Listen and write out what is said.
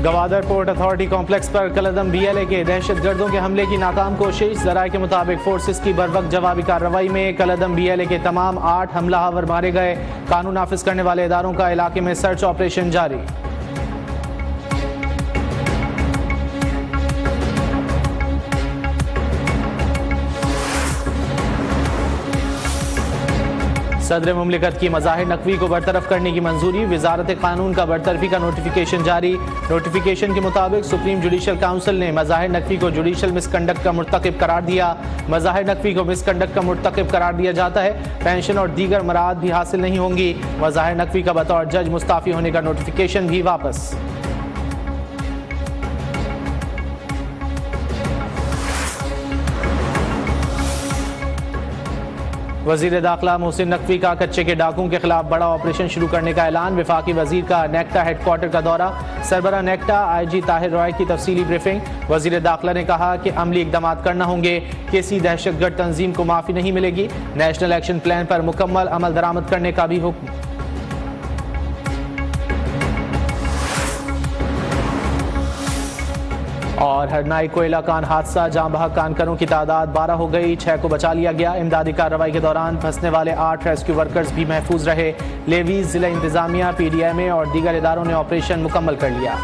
Gwadar port authority complex पर कलअदम BLA के दहशतगर्दों के हमले की नाकाम कोशिश। ज़राए के मुताबिक फोर्सेस की बरवक्त जवाबी कार्रवाई में कलअदम BLA के तमाम 8 हमलावर मारे गए। कानून नाफिज करने वाले इदारों का इलाके में सर्च ऑपरेशन जारी। सदर मुमलिकत की मज़ाहिर नकवी को बरतरफ करने की मंजूरी। वजारत कानून का बरतरफी का नोटिफिकेशन जारी। नोटिफिकेशन के मुताबिक सुप्रीम जुडिशल काउंसिल ने मज़ाहिर नकवी को जुडिशल मिसकंडक्ट का मुर्तकिब करार दिया। मज़ाहिर नकवी को मिसकंडक्ट का मुर्तकिब करार दिया जाता है, पेंशन और दीगर मराद भी हासिल नहीं होंगी। मज़ाहिर नकवी का बतौर जज मुस्ताफ़ी होने का नोटिफिकेशन भी वापस। वज़ीर दाखिला मोहसिन नकवी का कच्चे के डाकुओं के खिलाफ बड़ा ऑपरेशन शुरू करने का ऐलान। वफाकी वजीर का नेक्टा हेडक्वार्टर का दौरा। सरबरा नेक्टा IG ताहिर रॉय की तफसीली ब्रीफिंग। वज़ीर दाखिला ने कहा कि अमली इकदाम करना होंगे, किसी दहशतगर्द तंजीम को माफ़ी नहीं मिलेगी। नेशनल एक्शन प्लान पर मुकम्मल अमल दरामद करने का भी हुक्म। और हरनाई कोयला कान हादसा, जाँ बहक कानकरों की तादाद 12 हो गई, 6 को बचा लिया गया। इमदादी कार्रवाई के दौरान फंसने वाले 8 रेस्क्यू वर्कर्स भी महफूज रहे। लेवीज, जिला इंतजामिया, PDMA और दीगर इदारों ने ऑपरेशन मुकम्मल कर लिया।